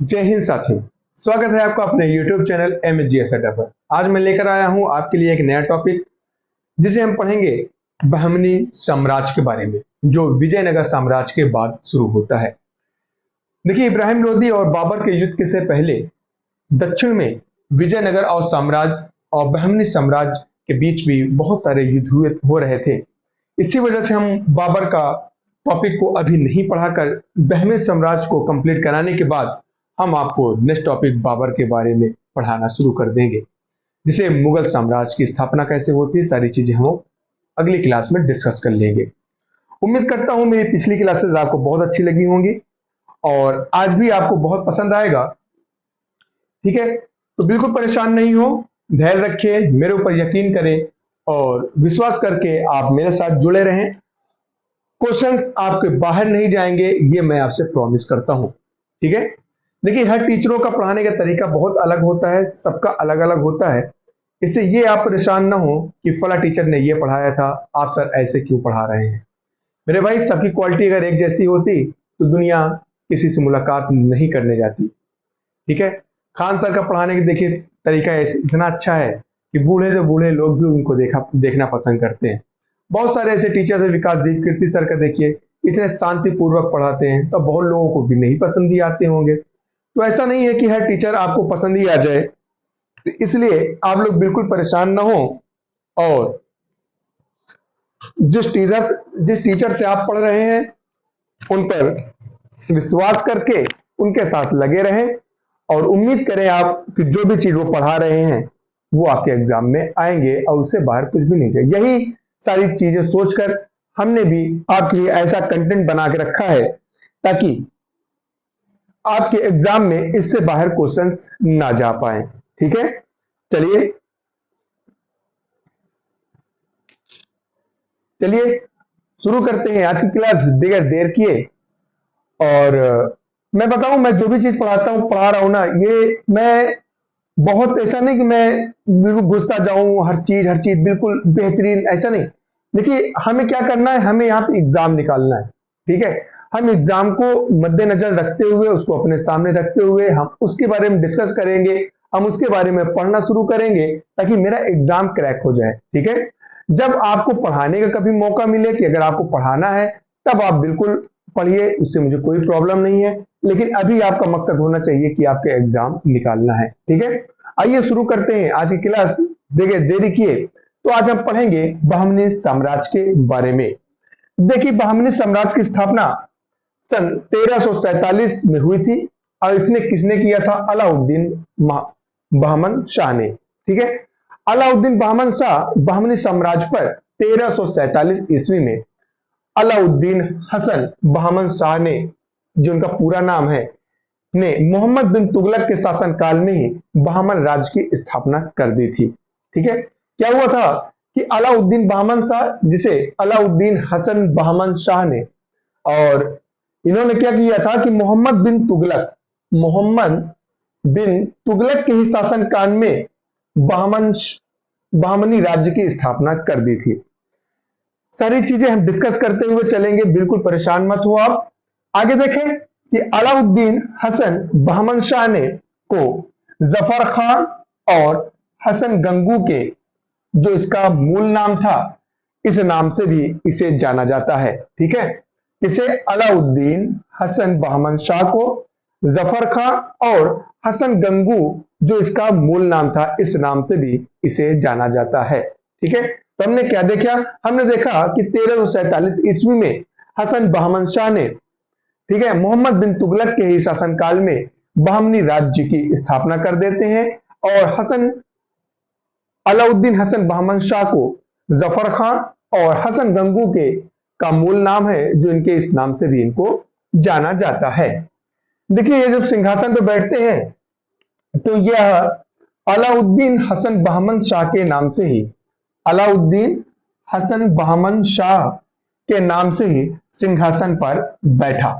जय हिंद साथियों, स्वागत है आपका अपने YouTube चैनल MSGS अड्डा पर। आज मैं लेकर आया हूं आपके लिए एक नया टॉपिक, जिसे हम पढ़ेंगे बहमनी साम्राज्य के बारे में, जो विजयनगर साम्राज्य के बाद शुरू होता है। देखिए, इब्राहिम लोदी और बाबर के युद्ध से पहले दक्षिण में विजयनगर और साम्राज्य और बहमनी साम्राज्य के बीच भी बहुत सारे युद्ध हो रहे थे। इसी वजह से हम बाबर का टॉपिक को अभी नहीं पढ़ाकर बहमनी साम्राज्य को कंप्लीट कराने के बाद हम आपको नेक्स्ट टॉपिक बाबर के बारे में पढ़ाना शुरू कर देंगे, जिसे मुगल साम्राज्य की स्थापना कैसे होती है, सारी चीजें हम अगली क्लास में डिस्कस कर लेंगे। उम्मीद करता हूं मेरी पिछली क्लासेस आपको बहुत अच्छी लगी होंगी और आज भी आपको बहुत पसंद आएगा। ठीक है, तो बिल्कुल परेशान नहीं हो, धैर्य रखिए, मेरे ऊपर यकीन करें और विश्वास करके आप मेरे साथ जुड़े रहें। क्वेश्चंस आपके बाहर नहीं जाएंगे, ये मैं आपसे प्रॉमिस करता हूं। ठीक है, देखिए, हर टीचरों का पढ़ाने का तरीका बहुत अलग होता है, सबका अलग अलग होता है। इससे ये आप परेशान ना हो कि फला टीचर ने ये पढ़ाया था, आप सर ऐसे क्यों पढ़ा रहे हैं। मेरे भाई, सबकी क्वालिटी अगर एक जैसी होती तो दुनिया किसी से मुलाकात नहीं करने जाती। ठीक है, खान सर का पढ़ाने का देखिए तरीका इतना अच्छा है कि बूढ़े से बूढ़े लोग भी उनको देखना पसंद करते हैं। बहुत सारे ऐसे टीचर्स है, विकास कीर्ति सर का देखिए, इतने शांतिपूर्वक पढ़ाते हैं, तो बहुत लोगों को भी नहीं पसंद भी आते होंगे। तो ऐसा नहीं है कि हर टीचर आपको पसंद ही आ जाए, तो इसलिए आप लोग बिल्कुल परेशान ना हो और जिस टीचर से आप पढ़ रहे हैं उन पर विश्वास करके उनके साथ लगे रहें और उम्मीद करें आप कि जो भी चीज वो पढ़ा रहे हैं वो आपके एग्जाम में आएंगे और उससे बाहर कुछ भी नहीं चाहिए। यही सारी चीजें सोचकर हमने भी आपके लिए ऐसा कंटेंट बना के रखा है ताकि आपके एग्जाम में इससे बाहर क्वेश्चंस ना जा पाए। ठीक है, चलिए शुरू करते हैं आज की क्लास बगैर देर किए। और मैं बताऊं, मैं जो भी चीज पढ़ा रहा हूं ना, ये मैं बहुत ऐसा नहीं कि मैं बिल्कुल घुसता जाऊं हर चीज बिल्कुल बेहतरीन, ऐसा नहीं। देखिए, हमें क्या करना है, हमें यहाँ पे एग्जाम निकालना है। ठीक है, हम एग्जाम को मद्देनजर रखते हुए, उसको अपने सामने रखते हुए हम उसके बारे में डिस्कस करेंगे, हम उसके बारे में पढ़ना शुरू करेंगे ताकि मेरा एग्जाम क्रैक हो जाए। ठीक है, जब आपको पढ़ाने का कभी मौका मिले कि अगर आपको पढ़ाना है तब आप बिल्कुल पढ़िए, उससे मुझे कोई प्रॉब्लम नहीं है, लेकिन अभी आपका मकसद होना चाहिए कि आपके एग्जाम निकालना है। ठीक है, आइए शुरू करते हैं आज की क्लास बगैर देरी किए। तो आज हम पढ़ेंगे बहमनी साम्राज्य के बारे में। देखिए, बहमनी साम्राज्य की स्थापना सन 1347 में हुई थी और इसने किसने किया था? अलाउद्दीन बहमन शाह ने। ठीक है, अलाउद्दीन बहमन शाह बहमनी साम्राज्य पर 1347 ईस्वी में अलाउद्दीन हसन बहमन शाह ने, जो उनका पूरा नाम है, ने मोहम्मद बिन तुगलक के शासनकाल में ही बहमन राज्य की स्थापना कर दी थी। ठीक है, क्या हुआ था कि अलाउद्दीन बहमन शाह, जिसे अलाउद्दीन हसन बहमन शाह ने, और इन्होंने क्या किया था कि मोहम्मद बिन तुगलक के ही शासनकाल में बहमनी राज्य की स्थापना कर दी थी। सारी चीजें हम डिस्कस करते हुए चलेंगे, बिल्कुल परेशान मत हो आप। आगे देखें कि अलाउद्दीन हसन बहमन शाह ने को जफर खान और हसन गंगू के, जो इसका मूल नाम था, इस नाम से भी इसे जाना जाता है। ठीक है, इसे अलाउद्दीन हसन बहमन शाह को जफर खान और हसन गंगू, जो इसका मूल नाम था, इस नाम से भी इसे जाना जाता है। ठीक है, तो हमने क्या देखा? हमने देखा कि 1347 ईस्वी में हसन बहमन शाह ने, ठीक है, मोहम्मद बिन तुगलक के ही शासनकाल में बहमनी राज्य की स्थापना कर देते हैं और अलाउद्दीन हसन बहमन शाह को जफर खान और हसन गंगू के का मूल नाम है, जो इनके इस नाम से भी इनको जाना जाता है। देखिए, ये जब सिंहासन पर बैठते हैं तो यह अलाउद्दीन हसन बहमन शाह के नाम से ही, अलाउद्दीन हसन बहमन शाह के नाम से ही सिंहासन पर बैठा।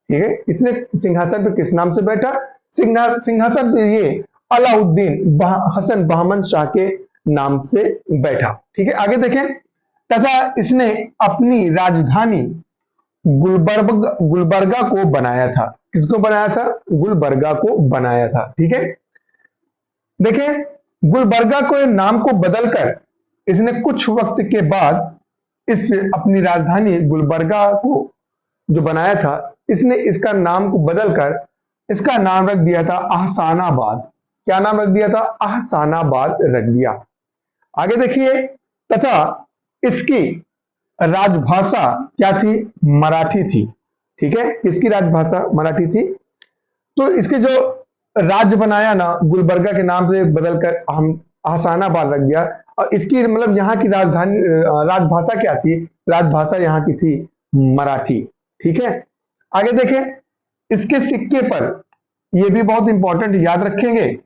ठीक है, इसने सिंहासन पर किस नाम से बैठा? सिंहासन पर ये अलाउद्दीन हसन बहमन शाह के नाम से बैठा। ठीक है, आगे देखें तथा इसने अपनी राजधानी गुलबर्गा को बनाया था। किसको बनाया था? गुलबर्गा को बनाया था। ठीक है, देखें, गुलबर्गा को नाम को बदलकर इसने कुछ वक्त के बाद इस अपनी राजधानी गुलबर्गा को जो बनाया था, इसने इसका नाम को बदलकर इसका नाम रख दिया था अहसानाबाद। क्या नाम रख दिया था? अहसानाबाद रख दिया। आगे देखिए, तथा इसकी राजभाषा क्या थी? मराठी थी। ठीक है, इसकी राजभाषा मराठी थी। तो इसके जो राज्य बनाया ना, गुलबर्गा के नाम से बदलकर हम अहसानाबाद रख दिया। और इसकी मतलब यहाँ की राजधानी राजभाषा क्या थी? राजभाषा यहाँ की थी मराठी। ठीक है, आगे देखें, इसके सिक्के पर, यह भी बहुत इंपॉर्टेंट, याद रखेंगे,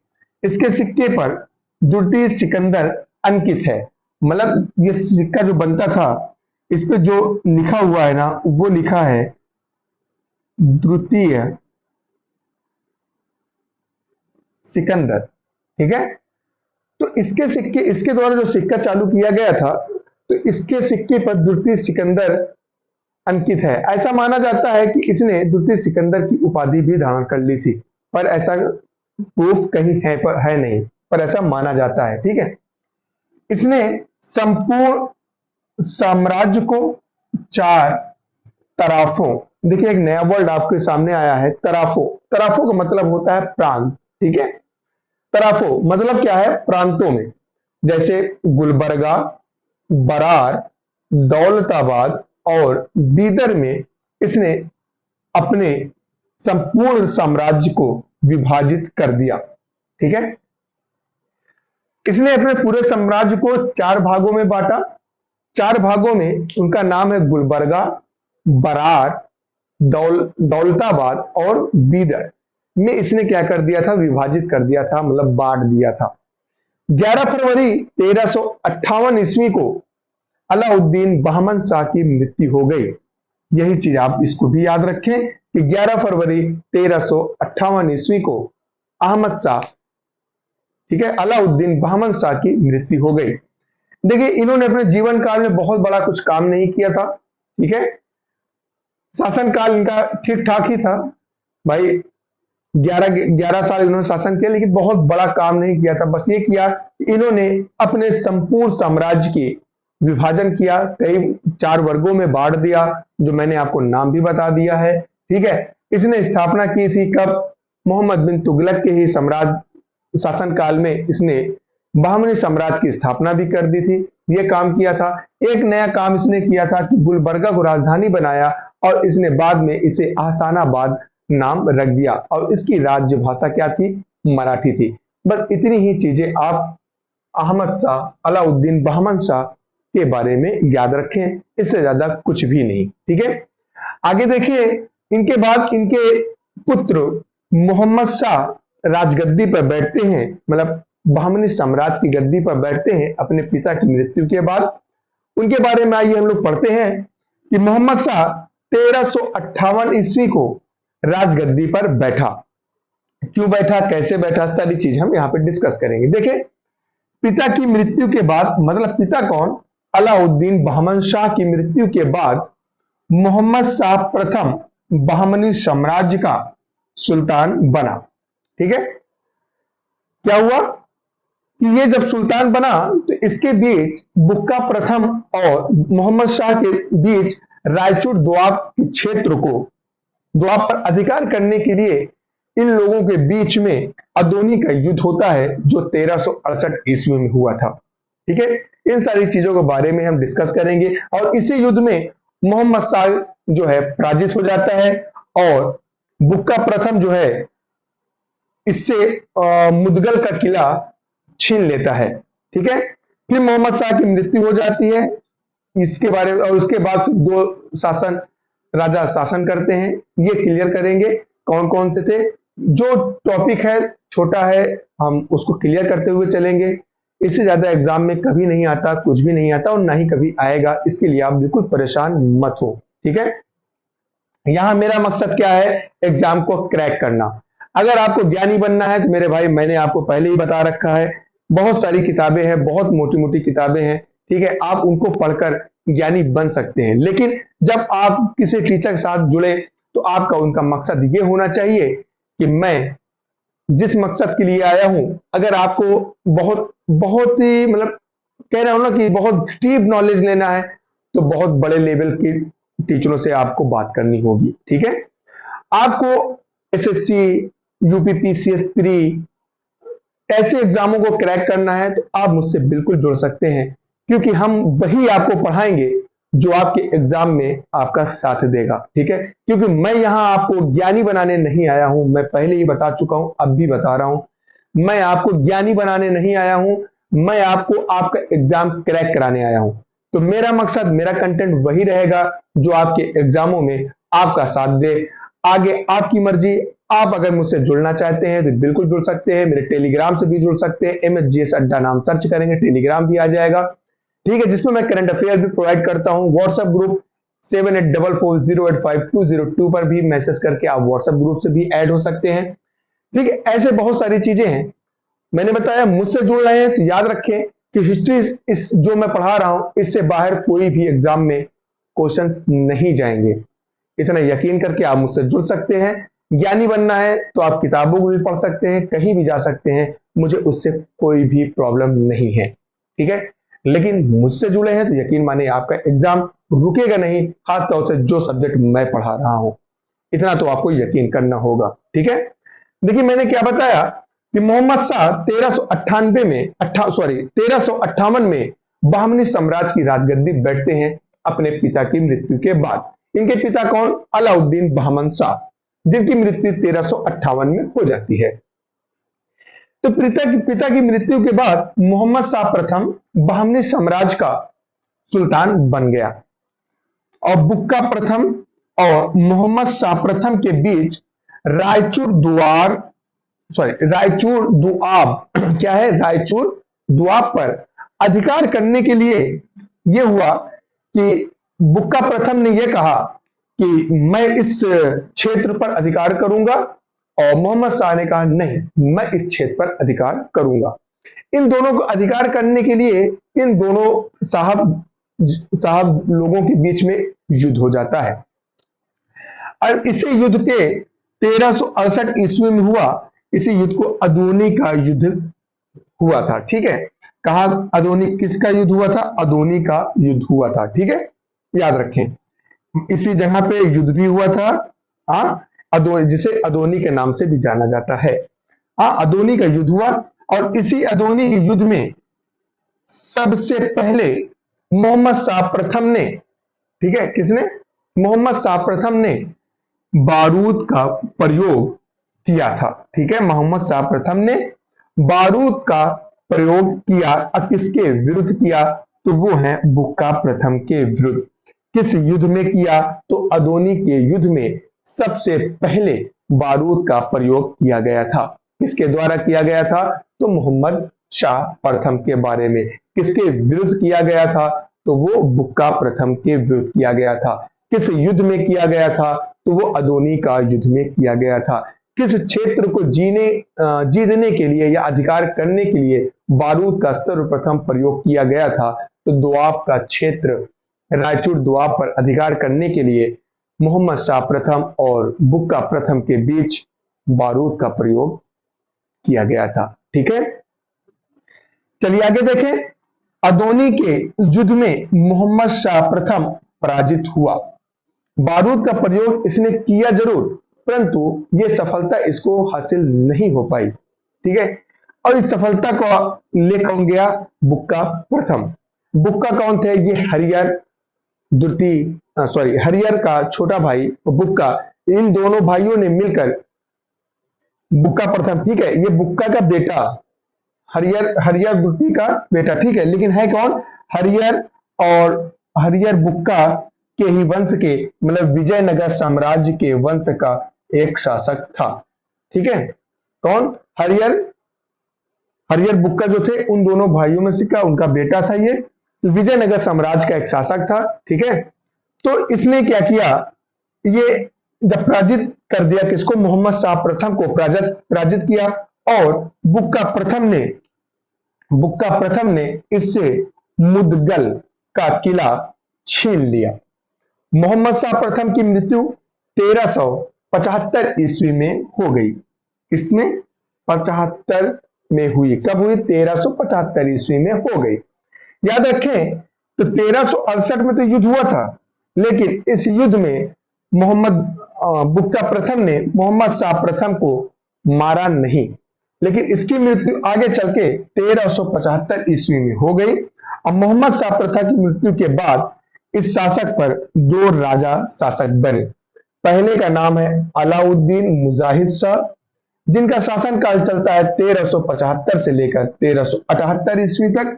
इसके सिक्के पर द्वितीय सिकंदर अंकित है। मतलब ये सिक्का जो बनता था, इस पे जो लिखा हुआ है ना, वो लिखा है द्वितीय सिकंदर। ठीक है, तो इसके सिक्के, इसके द्वारा जो सिक्का चालू किया गया था, तो इसके सिक्के पर द्वितीय सिकंदर अंकित है। ऐसा माना जाता है कि इसने द्वितीय सिकंदर की उपाधि भी धारण कर ली थी, पर ऐसा प्रूफ कहीं है नहीं, पर ऐसा माना जाता है। ठीक है, इसने संपूर्ण साम्राज्य को 4 तराफों, देखिए एक नया वर्ड आपके सामने आया है, तराफों। तराफों का मतलब होता है प्रांत। ठीक है, तराफों मतलब क्या है? प्रांतों में, जैसे गुलबर्गा, बरार, दौलताबाद और बीदर में इसने अपने संपूर्ण साम्राज्य को विभाजित कर दिया। ठीक है, इसने अपने पूरे साम्राज्य को 4 भागों में बांटा। 4 भागों में उनका नाम है गुलबर्गा, बरार, दौलताबाद और बीदर में इसने क्या कर दिया था? विभाजित कर दिया था, मतलब बांट दिया था। 11 फरवरी 1358 ईस्वी को अलाउद्दीन बहमन शाह की मृत्यु हो गई। यही चीज आप इसको भी याद रखें कि 11 फरवरी 1358 ईस्वी को अहमद शाह, ठीक है, अलाउद्दीन बहमन शाह की मृत्यु हो गई। देखिए, इन्होंने अपने जीवन काल में बहुत बड़ा कुछ काम नहीं किया था। ठीक है, शासन काल इनका ठीक ठाक ही था भाई, 11 साल इन्होंने शासन किया, लेकिन बहुत बड़ा काम नहीं किया था। बस ये किया, इन्होंने अपने संपूर्ण साम्राज्य के विभाजन किया, कई 4 वर्गों में बांट दिया, जो मैंने आपको नाम भी बता दिया है। ठीक है, इसने स्थापना की थी कब? मोहम्मद बिन तुगलक के ही साम्राज्य शासन काल में इसने बहमनी साम्राज्य की स्थापना भी कर दी थी। ये काम किया था। एक नया काम इसने किया था कि गुलबर्गा को राजधानी बनाया और इसने बाद में इसे अहसानाबाद नाम रख दिया, और इसकी राज्य भाषा क्या थी? मराठी थी। बस इतनी ही चीजें आप अहमद शाह, अलाउद्दीन बहमन शाह के बारे में याद रखें, इससे ज्यादा कुछ भी नहीं। ठीक है, आगे देखिए, इनके बाद इनके पुत्र मोहम्मद शाह राजगद्दी पर बैठते हैं, मतलब बहमनी साम्राज्य की गद्दी पर बैठते हैं अपने पिता की मृत्यु के बाद। उनके बारे में आइए हम लोग पढ़ते हैं कि मोहम्मद शाह 1358 ईस्वी को राजगद्दी पर बैठा। क्यों बैठा, कैसे बैठा, सारी चीज हम यहाँ पे डिस्कस करेंगे। देखिए, पिता की मृत्यु के बाद, मतलब पिता कौन? अलाउद्दीन बहमन शाह की मृत्यु के बाद मोहम्मद शाह प्रथम बहमनी साम्राज्य का सुल्तान बना। ठीक है, क्या हुआ कि ये जब सुल्तान बना तो इसके बीच बुक्का प्रथम और मोहम्मद शाह के बीच रायचूर दोआब के क्षेत्र को, दोआब पर अधिकार करने के लिए इन लोगों के बीच में अदोनी का युद्ध होता है, जो 1368 ईस्वी में हुआ था। ठीक है, इन सारी चीजों के बारे में हम डिस्कस करेंगे। और इसी युद्ध में मोहम्मद शाह जो है पराजित हो जाता है और बुक्का प्रथम जो है इससे मुदगल का किला छीन लेता है। ठीक है, फिर मोहम्मद शाह की मृत्यु हो जाती है। इसके बारे में, और उसके बाद फिर 2 राजा शासन करते हैं। ये क्लियर करेंगे कौन कौन से थे। जो टॉपिक है छोटा है, हम उसको क्लियर करते हुए चलेंगे। इससे ज्यादा एग्जाम में कभी नहीं आता, कुछ भी नहीं आता और ना ही कभी आएगा। इसके लिए आप बिल्कुल परेशान मत हो। ठीक है, यहां मेरा मकसद क्या है? एग्जाम को क्रैक करना। अगर आपको ज्ञानी बनना है तो मेरे भाई, मैंने आपको पहले ही बता रखा है, बहुत सारी किताबें हैं, बहुत मोटी मोटी किताबें हैं। ठीक है, आप उनको पढ़कर ज्ञानी बन सकते हैं। लेकिन जब आप किसी टीचर के साथ जुड़े तो आपका उनका मकसद ये होना चाहिए कि मैं जिस मकसद के लिए आया हूं, अगर आपको बहुत बहुत ही मतलब कह रहा हूं ना कि बहुत डीप नॉलेज लेना है तो बहुत बड़े लेवल के टीचरों से आपको बात करनी होगी। ठीक है, आपको एसएससी, यूपीपीसीएस प्री ऐसे एग्जामों को क्रैक करना है तो आप मुझसे बिल्कुल जुड़ सकते हैं, क्योंकि हम वही आपको पढ़ाएंगे जो आपके एग्जाम में आपका साथ देगा। ठीक है, क्योंकि मैं यहां आपको ज्ञानी बनाने नहीं आया हूं, मैं पहले ही बता चुका हूं, अब भी बता रहा हूं, मैं आपको ज्ञानी बनाने नहीं आया हूं, मैं आपको आपका एग्जाम क्रैक कराने आया हूं। तो मेरा मकसद, मेरा कंटेंट वही रहेगा जो आपके एग्जामों में आपका साथ दे। आगे आपकी मर्जी, आप अगर मुझसे जुड़ना चाहते हैं तो बिल्कुल जुड़ सकते हैं, मेरे टेलीग्राम से भी जुड़ सकते हैं, MSGS अड्डा नाम सर्च करेंगे, टेलीग्राम भी आ जाएगा। ठीक है, जिसमें मैं करंट अफेयर भी प्रोवाइड करता हूं। व्हाट्सएप ग्रुप 7844085202 पर भी मैसेज करके आप व्हाट्सएप ग्रुप से भी ऐड हो सकते हैं। ठीक है, ऐसे बहुत सारी चीजें हैं। मैंने बताया मुझसे जुड़ रहे हैं तो याद रखें कि हिस्ट्री इस जो मैं पढ़ा रहा हूं इससे बाहर कोई भी एग्जाम में क्वेश्चंस नहीं जाएंगे। इतना यकीन करके आप मुझसे जुड़ सकते हैं। ज्ञानी बनना है तो आप किताबों को भी पढ़ सकते हैं, कहीं भी जा सकते हैं, मुझे उससे कोई भी प्रॉब्लम नहीं है। ठीक है, लेकिन मुझसे जुड़े हैं तो यकीन मानिए आपका एग्जाम रुकेगा नहीं, खासतौर से जो सब्जेक्ट मैं पढ़ा रहा हूं, इतना तो आपको यकीन करना होगा। ठीक है, देखिए मैंने क्या बताया कि मोहम्मद शाह 1358 में बहमनी साम्राज्य की राजगद्दी बैठते हैं अपने पिता की मृत्यु के बाद। इनके पिता कौन? अलाउद्दीन बहमन शाह, जिनकी मृत्यु 1358 में हो जाती है। तो पिता की मृत्यु के बाद मोहम्मद शाह प्रथम बहमनी साम्राज्य का सुल्तान बन गया और बुक्का प्रथम और मोहम्मद शाह प्रथम के बीच रायचूर दुआब क्या है, रायचूर दुआब पर अधिकार करने के लिए यह हुआ कि बुक्का प्रथम ने यह कहा कि मैं इस क्षेत्र पर अधिकार करूंगा, और मोहम्मद शाह ने कहा नहीं, मैं इस क्षेत्र पर अधिकार करूंगा। इन दोनों को अधिकार करने के लिए इन दोनों साहब लोगों के बीच में युद्ध हो जाता है और इसी युद्ध के 1368 ईस्वी में हुआ। इसी युद्ध को अदोनी का युद्ध हुआ था। ठीक है, कहा अदोनी, किसका युद्ध हुआ था? अदोनी का युद्ध हुआ था। ठीक है, याद रखें, इसी जगह पे युद्ध भी हुआ था। जिसे अदोनी के नाम से भी जाना जाता है। अदोनी का युद्ध हुआ और इसी अदोनी के युद्ध में सबसे पहले मोहम्मद शाह प्रथम ने, ठीक है, किसने? मोहम्मद शाह प्रथम ने बारूद का प्रयोग किया था। ठीक है, मोहम्मद शाह प्रथम ने बारूद का प्रयोग किया। किसके विरुद्ध किया? तो वो है बुक्का प्रथम के विरुद्ध। किस युद्ध में किया? तो अदोनी के युद्ध में सबसे पहले बारूद का प्रयोग किया गया था। किसके द्वारा किया गया था? तो मोहम्मद शाह प्रथम के बारे में। किसके विरुद्ध किया गया था? तो वो बुक्का प्रथम के विरुद्ध किया गया था। किस युद्ध में किया गया था? तो वो अदोनी का युद्ध में किया गया था। किस क्षेत्र को जीतने के लिए या अधिकार करने के लिए बारूद का सर्वप्रथम प्रयोग किया गया था? तो दोआब का क्षेत्र, रायचूर दोआब पर अधिकार करने के लिए मोहम्मद शाह प्रथम और बुक्का प्रथम के बीच बारूद का प्रयोग किया गया था। ठीक है, चलिए आगे देखें। अदोनी के युद्ध में मोहम्मद शाह प्रथम पराजित हुआ। बारूद का प्रयोग इसने किया जरूर, परंतु यह सफलता इसको हासिल नहीं हो पाई। ठीक है, और इस सफलता को ले कौन गया? बुक्का प्रथम। बुक्का कौन थे? ये हरियर का छोटा भाई बुक्का, इन दोनों भाइयों ने मिलकर बुक्का प्रथम, ठीक है, ये बुक्का का बेटा, हरियर दुर्ती का बेटा, ठीक है, लेकिन है कौन? हरियर, और हरियर बुक्का के ही वंश के, मतलब विजयनगर साम्राज्य के वंश का एक शासक था। ठीक है, कौन? हरियर बुक्का जो थे उन दोनों भाइयों में से का उनका बेटा था। ये विजयनगर साम्राज्य का एक शासक था। ठीक है, तो इसने क्या किया? ये जब पराजित कर दिया किसको? मोहम्मद शाह प्रथम को पराजित किया, और बुक्का प्रथम ने इससे मुदगल का किला छीन लिया। मोहम्मद शाह प्रथम की मृत्यु 1375 ईस्वी में हो गई। इसमें 75 में हुई, कब हुई? 1375 ईस्वी में हो गई। याद रखें, तो 1368 में तो युद्ध हुआ था, लेकिन इस युद्ध में मोहम्मद बुक्का प्रथम ने मोहम्मद शाह प्रथम को मारा नहीं, लेकिन इसकी मृत्यु आगे चल के 1375 ईस्वी में हो गई। और मोहम्मद शाह प्रथम की मृत्यु के बाद इस शासक पर दो राजा शासक बने। पहले का नाम है अलाउद्दीन मुजाहिद शाह, जिनका शासन काल चलता है 1375 से लेकर 1378 ईस्वी तक।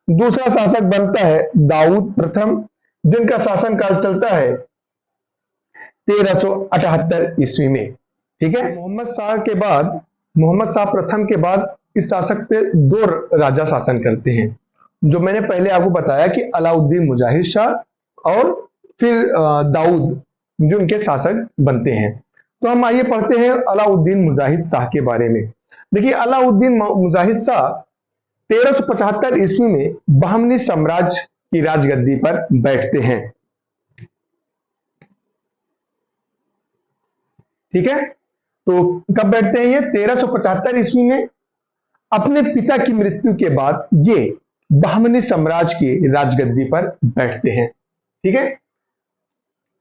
दूसरा शासक बनता है दाऊद प्रथम, जिनका शासन काल चलता है 1378 ईस्वी में। ठीक है, मोहम्मद शाह प्रथम के बाद इस शासक पे दो राजा शासन करते हैं, जो मैंने पहले आपको बताया कि अलाउद्दीन मुजाहिद शाह और फिर दाऊद, जो उनके शासक बनते हैं। तो हम आइए पढ़ते हैं अलाउद्दीन मुजाहिद शाह के बारे में। देखिए, अलाउद्दीन मुजाहिद शाह 1375 ईस्वी में बहमनी साम्राज्य की राजगद्दी पर बैठते हैं। ठीक है, तो कब बैठते हैं ये? 1375 ईस्वी में। अपने पिता की मृत्यु के बाद ये बहमनी साम्राज्य की राजगद्दी पर बैठते हैं। ठीक है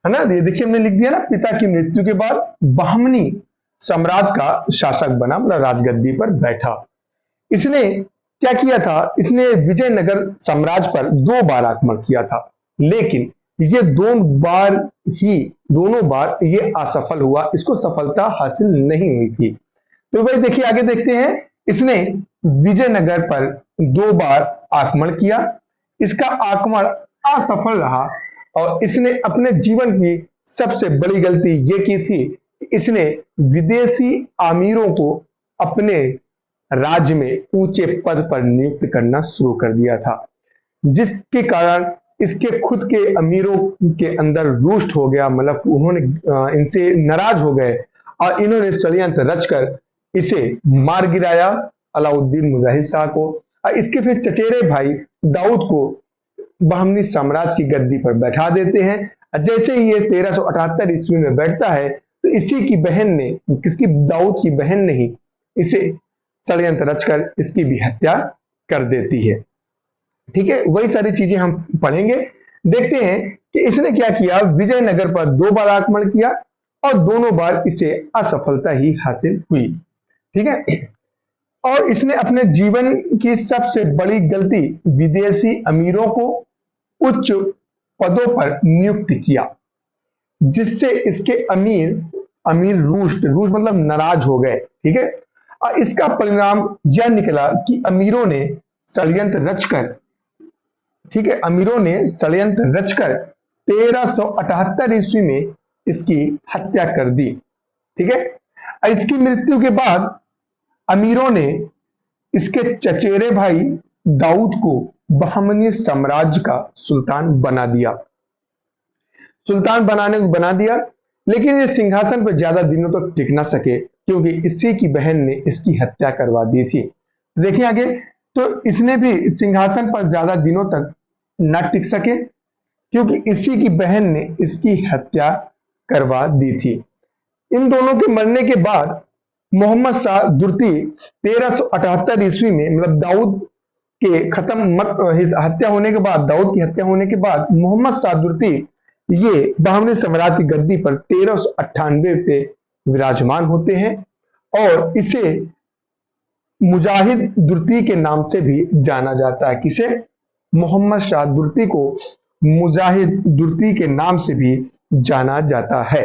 ना? ये देखिए, हमने लिख दिया ना, पिता की मृत्यु के बाद बहमनी साम्राज्य का शासक बना, मतलब राजगद्दी पर बैठा। इसने क्या किया था? इसने विजयनगर साम्राज्य पर 2 बार आक्रमण किया था, लेकिन ये दोनों बार ये असफल हुआ, इसको सफलता हासिल नहीं हुई थी। तो भाई देखिए, आगे देखते हैं। इसने विजयनगर पर 2 बार आक्रमण किया, इसका आक्रमण असफल रहा और इसने अपने जीवन की सबसे बड़ी गलती ये की थी, इसने विदेशी अमीरों को अपने राज्य में ऊंचे पद पर नियुक्त करना शुरू कर दिया था, जिसके कारण इसके खुद के अमीरों के अंदर रुष्ट हो गया, मतलब उन्होंने इनसे नाराज हो गए और इन्होंने षड्यंत्र रचकर इसे मार गिराया, अलाउद्दीन मुजाहिद शाह को। और इसके फिर चचेरे भाई दाऊद को बहमनी साम्राज्य की गद्दी पर बैठा देते हैं। जैसे ही ये 1378 ईस्वी में बैठता है, तो इसी की बहन ने, किसकी? दाऊद की बहन ने ही इसे षड्यंत्र रचकर इसकी भी हत्या कर देती है। ठीक है, वही सारी चीजें हम पढ़ेंगे। देखते हैं कि इसने क्या किया। विजयनगर पर 2 बार आक्रमण किया और दोनों बार इसे असफलता ही हासिल हुई। ठीक है, और इसने अपने जीवन की सबसे बड़ी गलती विदेशी अमीरों को उच्च पदों पर नियुक्त किया, जिससे इसके अमीर रूष्ट मतलब नाराज हो गए। ठीक है, और इसका परिणाम यह निकला कि अमीरों ने षड्यंत्र रचकर, ठीक है, अमीरों ने षड्यंत्र रचकर 1378 ईस्वी में इसकी हत्या कर दी। ठीक है, इसकी मृत्यु के बाद अमीरों ने इसके चचेरे भाई दाऊद को बहमनी साम्राज्य का सुल्तान बना दिया, लेकिन ये सिंहासन पर ज्यादा दिनों तक टिक ना सके, क्योंकि इसी की बहन ने इसकी हत्या करवा दी थी। देखिए आगे, तो इसने भी सिंहासन पर ज्यादा दिनों तक न टिक सके, क्योंकि इसी की बहन ने इसकी हत्या करवा दी थी। इन दोनों के मरने के बाद मोहम्मद शाह दुर्ती 1378 ईस्वी में, मतलब दाऊद के हत्या होने के बाद, दाऊद की हत्या होने के बाद मोहम्मद शाह दुर्ती ये बहमनी साम्राज्य की गद्दी पर 1398 पे विराजमान होते हैं और इसे मुजाहिद दुर्ती के नाम से भी जाना जाता है। किसे? मोहम्मद शाह दुर्ती को मुजाहिद दुर्ती के नाम से भी जाना जाता है।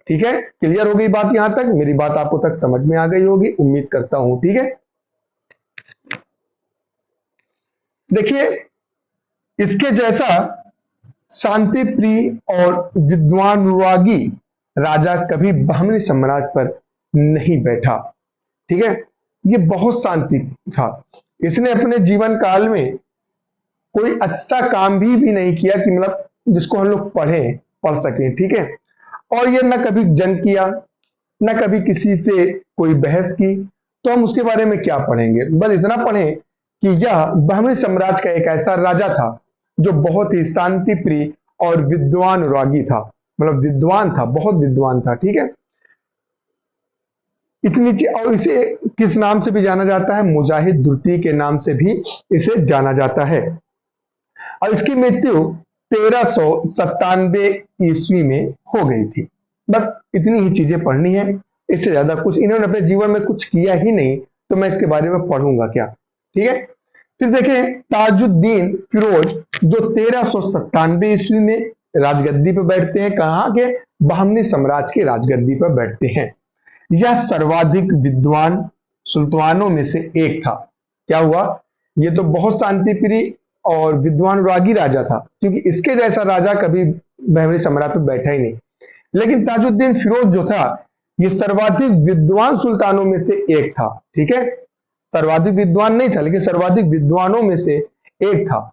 ठीक है, क्लियर हो गई बात? यहां तक मेरी बात आपको तक समझ में आ गई होगी, उम्मीद करता हूं। ठीक है, देखिए, इसके जैसा शांति प्रिय और विद्वानुरागी राजा कभी बहमनी साम्राज्य पर नहीं बैठा। ठीक है, ये बहुत शांति था। इसने अपने जीवन काल में कोई अच्छा काम भी नहीं किया कि मतलब जिसको हम लोग पढ़ सकें। ठीक है, और ये न कभी जंग किया, न कभी किसी से कोई बहस की, तो हम उसके बारे में क्या पढ़ेंगे? बस इतना पढ़ें कि यह बहमनी साम्राज्य का एक ऐसा राजा था जो बहुत ही शांति प्रिय और विद्वान रागी था, मतलब विद्वान था, बहुत विद्वान था। ठीक है, और इसे किस नाम से भी जाना जाता है? मुजाहिद द्वितीय के नाम से भी इसे जाना जाता है। और इसकी मृत्यु 1397 ईस्वी में हो गई थी। बस इतनी ही चीजें पढ़नी है, इससे ज्यादा कुछ इन्होंने अपने जीवन में कुछ किया ही नहीं, तो मैं इसके बारे में पढ़ूंगा क्या? ठीक है, फिर देखें ताजुद्दीन फिरोज जो 1397 ईस्वी में राजगद्दी पर बैठते हैं। कहाँ के? बहमनी साम्राज्य के राजगद्दी पर बैठते हैं। यह सर्वाधिक विद्वान सुल्तानों में से एक था। क्या हुआ? ये तो बहुत शांति प्रिय और विद्वान रागी राजा था, क्योंकि इसके जैसा राजा कभी बहमनी साम्राज्य पर बैठा ही नहीं। लेकिन ताजुद्दीन फिरोज जो था, ये सर्वाधिक विद्वान सुल्तानों में से एक था। ठीक है, सर्वाधिक विद्वान नहीं था, लेकिन सर्वाधिक विद्वानों में से एक था।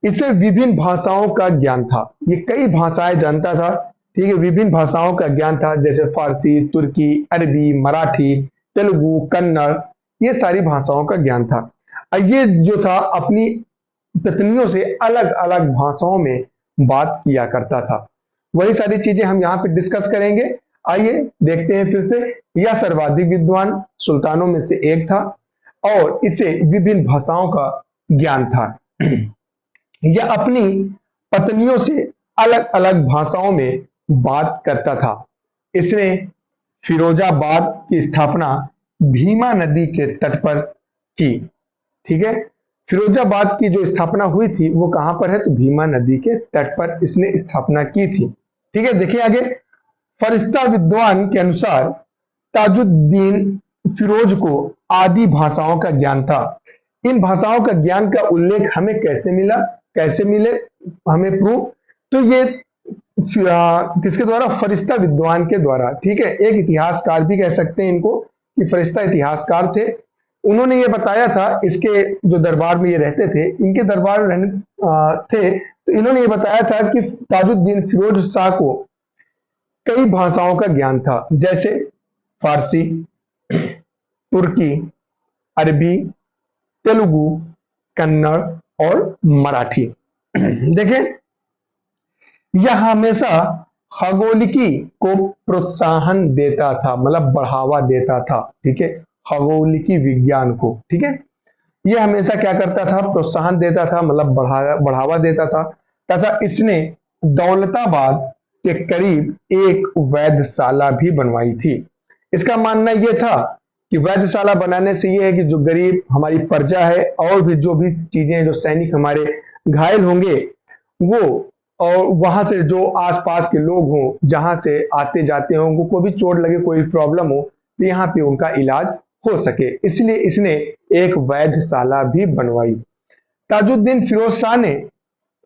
इसे विभिन्न भाषाओं का ज्ञान था, ये कई भाषाएं जानता था। ठीक है, विभिन्न भाषाओं का ज्ञान था, जैसे फारसी, तुर्की, अरबी, मराठी, तेलुगु, कन्नड़, ये सारी भाषाओं का ज्ञान था। और ये जो था अपनी पत्नियों से अलग अलग भाषाओं में बात किया करता था। वही सारी चीजें हम यहाँ पे डिस्कस करेंगे। आइए देखते हैं फिर से। यह सर्वाधिक विद्वान सुल्तानों में से एक था और इसे विभिन्न भाषाओं का ज्ञान था। यह अपनी पत्नियों से अलग अलग भाषाओं में बात करता था। इसने फिरोजाबाद की स्थापना भीमा नदी के तट पर की। ठीक है, फिरोजाबाद की जो स्थापना हुई थी वो कहां पर है? तो भीमा नदी के तट पर इसने स्थापना की थी। ठीक है, देखिए आगे। फरिश्ता विद्वान के अनुसार ताजुद्दीन फिरोज को आदि भाषाओं का ज्ञान था। इन भाषाओं का ज्ञान का उल्लेख हमें कैसे मिला, कैसे मिले हमें प्रूफ? तो ये किसके द्वारा? फरिश्ता विद्वान के द्वारा। ठीक है, एक इतिहासकार भी कह सकते हैं इनको कि फरिश्ता इतिहासकार थे। उन्होंने ये बताया था, इसके जो दरबार में ये रहते थे, इनके दरबार में थे, तो इन्होंने ये बताया था कि ताजुद्दीन फिरोज शाह को कई भाषाओं का ज्ञान था, जैसे फारसी, तुर्की, अरबी, तेलुगु, कन्नड़ और मराठी। देखें, यह हमेशा खगोलिकी को प्रोत्साहन देता था, मतलब बढ़ावा देता था। ठीक है, खगोलिकी विज्ञान को। ठीक है, यह हमेशा क्या करता था? प्रोत्साहन देता था, मतलब बढ़ावा देता था। तथा इसने दौलताबाद के करीब एक वैधशाला भी बनवाई थी। इसका मानना यह था कि वैधशाला बनाने से यह है कि जो गरीब हमारी प्रजा है और भी जो भी चीजें, जो सैनिक हमारे घायल होंगे, वो और वहां से जो आसपास के लोग हों, जहां से आते जाते हों, उनको कोई भी चोट लगे, कोई प्रॉब्लम हो, तो यहाँ पे उनका इलाज हो सके, इसलिए इसने एक वैधशाला भी बनवाई। ताजुद्दीन फिरोज शाह ने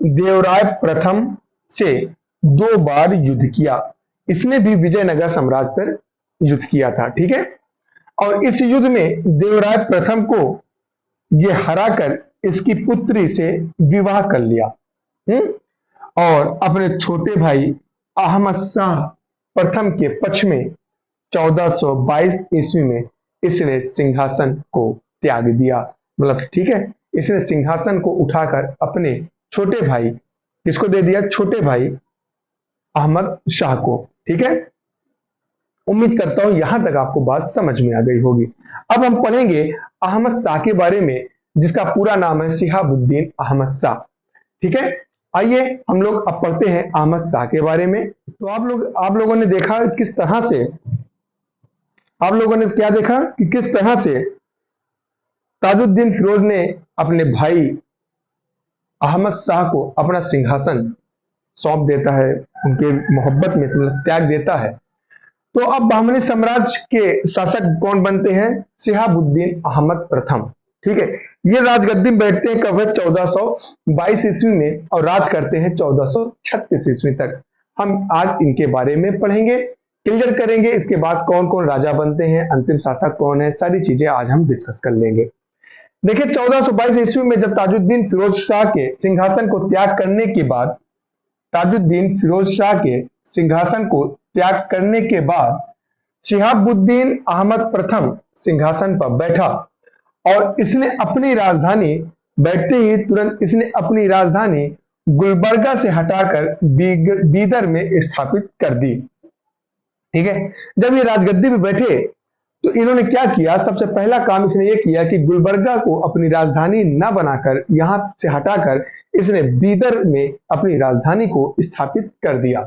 देवराय प्रथम से 2 बार युद्ध किया। इसने भी विजयनगर साम्राज्य पर युद्ध किया था। ठीक है, और इस युद्ध में देवराय प्रथम को ये हराकर इसकी पुत्री से विवाह कर लिया। और अपने छोटे भाई अहमद शाह प्रथम के पक्ष में 1422 ईस्वी में इसने सिंहासन को त्याग दिया। मतलब ठीक है, इसने सिंहासन को उठाकर अपने छोटे भाई, किसको दे दिया? छोटे भाई अहमद शाह को। ठीक है, उम्मीद करता हूं यहां तक आपको बात समझ में आ गई होगी। अब हम पढ़ेंगे अहमद शाह के बारे में, जिसका पूरा नाम है शिहाबुद्दीन अहमद शाह। ठीक है, आइए हम लोग अब पढ़ते हैं अहमद शाह के बारे में। तो आप लोगों ने देखा किस तरह से, आप लोगों ने क्या देखा कि किस तरह से ताजुद्दीन फिरोज ने अपने भाई अहमद शाह को अपना सिंहासन सौंप देता है, उनके मोहब्बत में मतलब त्याग देता है। तो अब बहमनी साम्राज्य के शासक कौन बनते हैं? शिहाबुद्दीन अहमद प्रथम। ठीक है, ये राजगद्दी में बैठते हैं कब है? 1422 ईस्वी में, और राज करते हैं 1436 ईस्वी तक। हम आज इनके बारे में पढ़ेंगे, क्लियर करेंगे। इसके बाद कौन कौन राजा बनते हैं, अंतिम शासक कौन है, सारी चीजें आज हम डिस्कस कर लेंगे। देखिए 1422 ईस्वी में जब ताजुद्दीन फिरोज शाह के सिंहासन को त्याग करने के बाद, ताजुद्दीन फिरोज शाह के सिंहासन को त्याग करने के बाद शिहाबुद्दीन अहमद प्रथम सिंहासन पर बैठा और इसने अपनी राजधानी बैठते ही तुरंत इसने अपनी राजधानी गुलबर्गा से हटाकर बीदर में स्थापित कर दी। ठीक है, जब ये राजगद्दी पे बैठे तो इन्होंने क्या किया, सबसे पहला काम इसने ये किया कि गुलबर्गा को अपनी राजधानी न बनाकर यहां से हटाकर इसने बीदर में अपनी राजधानी को स्थापित कर दिया।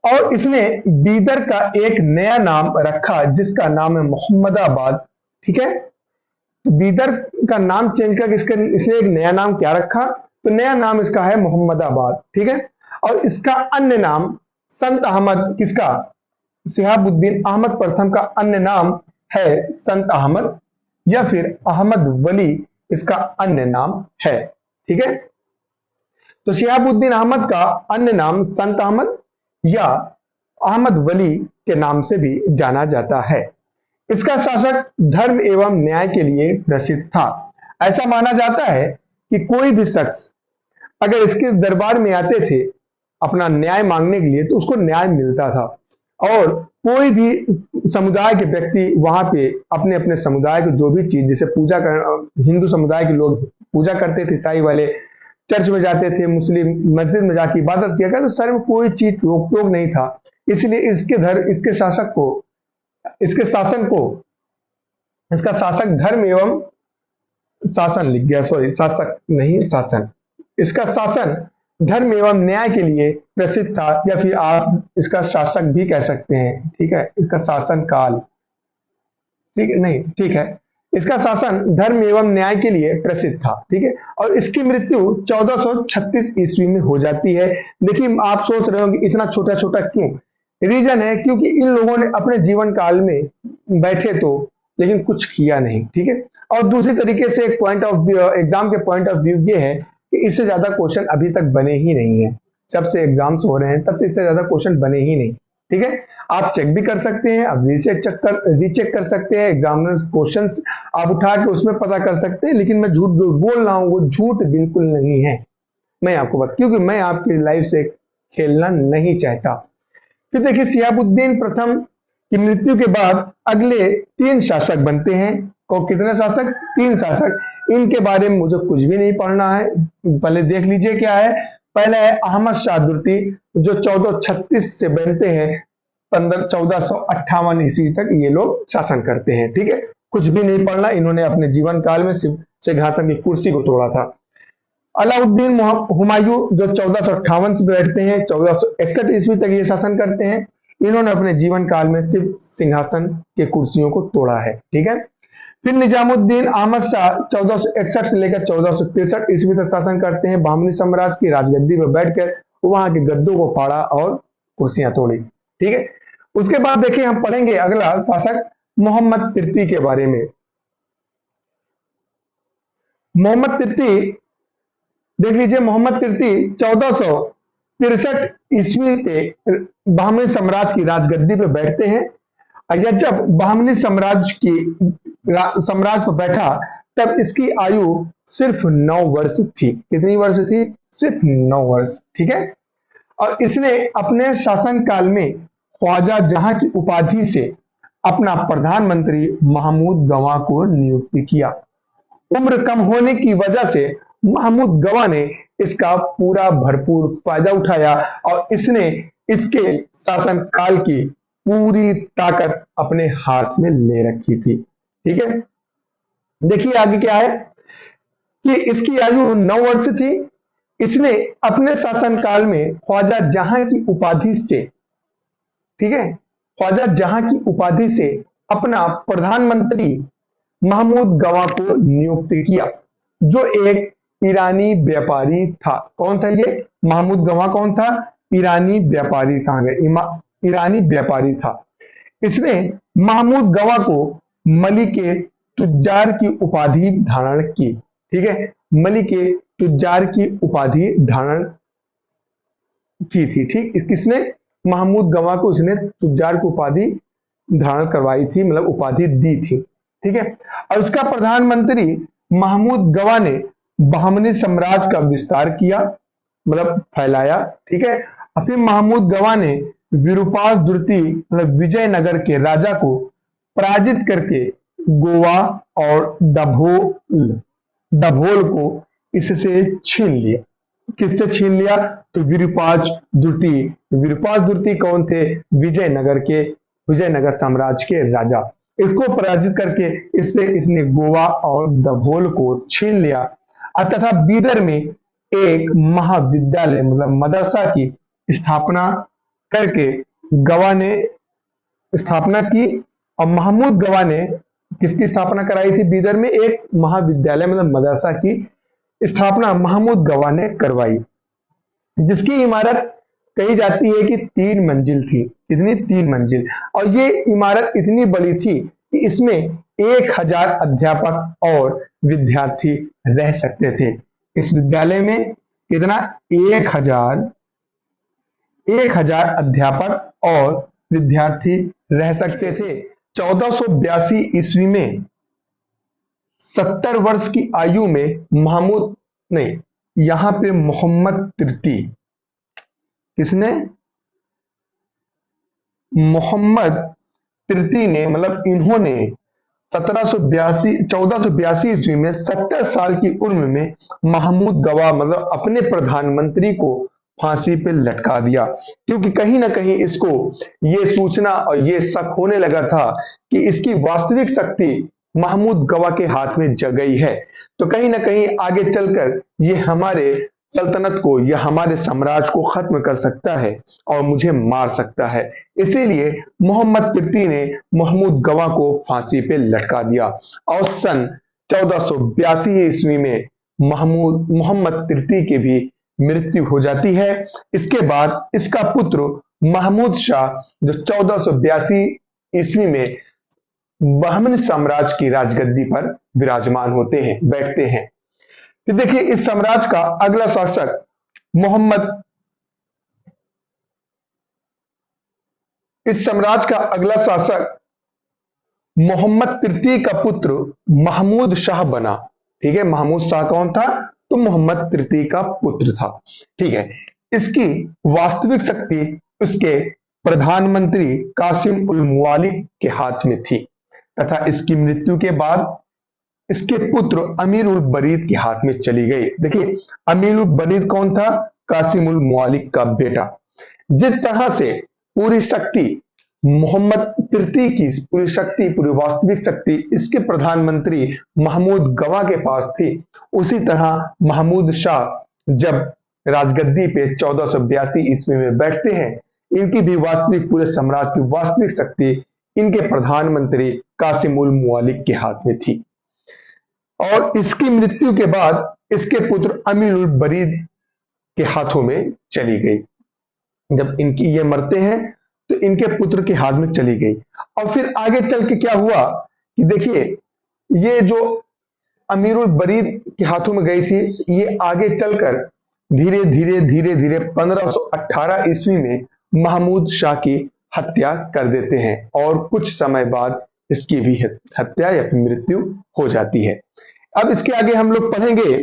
और इसने बीदर का एक नया नाम रखा जिसका नाम है मोहम्मदाबाद। ठीक है, तो बीदर का नाम चेंज करके इसने एक नया नाम क्या रखा, तो नया नाम इसका है मोहम्मदाबाद। ठीक है, और इसका अन्य नाम संत अहमद, किसका, शिहाबुद्दीन अहमद प्रथम का अन्य नाम है संत अहमद या फिर अहमद वली, इसका अन्य नाम है। ठीक है, तो शिहाबुद्दीन अहमद का अन्य नाम संत अहमद या अहमद वली के नाम से भी जाना जाता है। इसका शासक धर्म एवं न्याय के लिए प्रसिद्ध था। ऐसा माना जाता है कि कोई भी शख्स अगर इसके दरबार में आते थे अपना न्याय मांगने के लिए तो उसको न्याय मिलता था। और कोई भी समुदाय के व्यक्ति वहां पे अपने अपने समुदाय को जो भी चीज, जैसे पूजा कर, हिंदू समुदाय के लोग पूजा करते थे, ईसाई वाले चर्च में जाते थे, मुस्लिम मस्जिद में जाके इबादत किया करते, तो सारे में कोई चीज रोक टोक नहीं था। इसलिए इसके शासक को, इसके शासन को, इसका शासक धर्म एवं शासन लिख गया, सॉरी शासक नहीं शासन, इसका शासन धर्म एवं न्याय के लिए प्रसिद्ध था या फिर आप इसका शासक भी कह सकते हैं। ठीक है, इसका शासन काल, ठीक है, नहीं ठीक है, इसका शासन धर्म एवं न्याय के लिए प्रसिद्ध था। ठीक है, और इसकी मृत्यु 1436 ईस्वी में हो जाती है। देखिए आप सोच रहे हो कि इतना छोटा छोटा क्यों, रीजन है क्योंकि इन लोगों ने अपने जीवन काल में बैठे तो लेकिन कुछ किया नहीं। ठीक है, और दूसरी तरीके से एक पॉइंट ऑफ एग्जाम के पॉइंट ऑफ व्यू ये है कि इससे ज्यादा क्वेश्चन अभी तक बने ही नहीं है। जब से एग्जाम्स हो रहे हैं तब से इससे ज्यादा क्वेश्चन बने ही नहीं। ठीक है, आप चेक भी कर सकते हैं, आप रीचेक कर सकते हैं, एग्जामिनर क्वेश्चंस आप उठा के उसमें पता कर सकते हैं। लेकिन मैं झूठ बोल रहा हूं, वो झूठ बिल्कुल नहीं है, मैं आपको बता, क्योंकि मैं आपकी लाइफ से खेलना नहीं चाहता। फिर देखिए शिहाबुद्दीन प्रथम की मृत्यु के बाद अगले 3 शासक बनते हैं। और कितने शासक, 3 शासक। इनके बारे में मुझे कुछ भी नहीं पढ़ना है, पहले देख लीजिए क्या है। पहला है अहमद शाह दुर्ती जो 1436 से बनते हैं 1458 ईस्वी तक ये लोग शासन करते हैं। ठीक है, कुछ भी नहीं पढ़ना, इन्होंने अपने जीवन काल में सिंहासन की कुर्सी को तोड़ा था। अलाउद्दीन हुमायूं जो 1458 से बैठते हैं 1461 ईस्वी तक ये शासन करते हैं। इन्होंने अपने जीवन काल में सिर्फ सिंहासन के कुर्सियों को तोड़ा है। ठीक है, फिर निजामुद्दीन अहमद शाह 1461 से लेकर 1463 ईस्वी तक शासन करते हैं। बहमनी साम्राज्य की राजगद्दी पर बैठकर वहां के गद्दों को फाड़ा और कुर्सियां तोड़ी। ठीक है, उसके बाद देखिए हम पढ़ेंगे अगला शासक मोहम्मद तिर्ती के बारे में। मोहम्मद तिर्ती देख लीजिए, मोहम्मद तिर्ती 1463 ईस्वी पे बहमनी साम्राज्य की राजगद्दी पे बैठते हैं। या जब बहमनी साम्राज्य पर बैठा तब इसकी आयु सिर्फ 9 वर्ष थी। कितनी वर्ष थी? सिर्फ 9 वर्ष। ठीक है, और इसने अपने शासन काल में ख्वाजा जहां की उपाधि से अपना प्रधानमंत्री महमूद गवाह को नियुक्त किया। उम्र कम होने की वजह से महमूद गवाह ने इसका पूरा भरपूर फायदा उठाया और इसने इसके शासन काल की पूरी ताकत अपने हाथ में ले रखी थी। ठीक है, देखिए आगे क्या है कि इसकी आयु 9 वर्ष थी। इसने अपने शासन काल में ख्वाजा जहां की उपाधि से, ठीक है, ख्वाजा जहां की उपाधि से अपना प्रधानमंत्री महमूद गवाह को नियुक्त किया जो एक ईरानी व्यापारी था। कौन था ये महमूद गवाह? कौन था? ईरानी व्यापारी। कहां गए? ईरानी व्यापारी था। इसने महमूद गवाह को मलिक के तुज्जार की उपाधि धारण की। ठीक है, मलिक के तुज्जार की उपाधि धारण की थी। ठीक, किसने? महमूद गवाह को इसने तुज्जार की उपाधि धारण करवाई थी, मतलब उपाधि दी थी। ठीक है, और उसका प्रधानमंत्री महमूद गवाह ने बहमनी साम्राज्य का विस्तार किया, मतलब फैलाया। ठीक है, और फिर महमूद गवाह ने विरूपाक्ष द्वितीय मतलब विजयनगर के राजा को पराजित करके गोवा और डभोल को इससे छीन लिया। किससे छीन लिया? तो विरूपाक्ष द्वितीय कौन थे? विजयनगर साम्राज्य के राजा। इसको पराजित करके इससे इसने गोवा और डभोल को छीन लिया तथा बीदर में एक महाविद्यालय मतलब मदरसा की स्थापना करके गवा ने स्थापना की। और महमूद गवा ने किसकी स्थापना कराई थी? बीदर में एक महाविद्यालय मतलब मदरसा की स्थापना महमूद गवा ने करवाई, जिसकी इमारत कही जाती है कि 3 मंजिल थी। कितनी? 3 मंजिल। और ये इमारत इतनी बड़ी थी कि इसमें 1000 अध्यापक और विद्यार्थी रह सकते थे। इस विद्यालय में कितना? 1000 अध्यापक और विद्यार्थी रह सकते थे। 1482 ईस्वी में 70 वर्ष की आयु में यहां पे मोहम्मद तृतीय, किसने? मोहम्मद तृतीय ने मतलब इन्होंने 1482 ईस्वी में 70 साल की उम्र में महमूद गवा मतलब अपने प्रधानमंत्री को फांसी पे लटका दिया, क्योंकि कहीं ना कहीं इसको ये सूचना और ये शक होने लगा था कि इसकी वास्तविक शक्ति महमूद गवा के हाथ में जग गई है, तो कहीं ना कहीं आगे चलकर ये हमारे सल्तनत को या हमारे साम्राज्य को खत्म कर सकता है और मुझे मार सकता है। इसीलिए मोहम्मद तृतीय ने महमूद गवा को फांसी पे लटका दिया और सन 1482 ईस्वी में मोहम्मद तृतीय की भी मृत्यु हो जाती है। इसके बाद इसका पुत्र महमूद शाह जो 1482 ईस्वी में बहमनी साम्राज्य की राजगद्दी पर विराजमान होते हैं, बैठते हैं। तो देखिए इस साम्राज्य का अगला शासक मोहम्मद तृतीय का पुत्र महमूद शाह बना। ठीक है, महमूद शाह कौन था? तो मोहम्मद तृतीय का पुत्र था। ठीक है, इसकी वास्तविक शक्ति उसके प्रधानमंत्री कासिम उल मुवालिक के हाथ में थी तथा इसकी मृत्यु के बाद इसके पुत्र अमीर उल बरीद के हाथ में चली गई। देखिए अमीर उल बरीद कौन था? कासिम उल मुवालिक का बेटा। जिस तरह से पूरी शक्ति मोहम्मद तृतीय की पूरी वास्तविक शक्ति इसके प्रधानमंत्री महमूद गवा के पास थी, उसी तरह महमूद शाह जब राजगद्दी पे 1482 ईस्वी में बैठते हैं, इनकी भी वास्तविक पूरे साम्राज्य की वास्तविक शक्ति इनके प्रधानमंत्री कासिम उल मुवालिक के हाथ में थी। और इसकी मृत्यु के बाद इसके पुत्र अमीर उल बरीद के हाथों में चली गई। जब इनकी ये मरते हैं तो इनके पुत्र के हाथ में चली गई। और फिर आगे चल के क्या हुआ कि देखिए ये जो अमीर उल बरीद के हाथों में गई थी, ये आगे चलकर धीरे धीरे 1518 ईस्वी में महमूद शाह की हत्या कर देते हैं और कुछ समय बाद इसकी भी हत्या या फिर मृत्यु हो जाती है। अब इसके आगे हम लोग पढ़ेंगे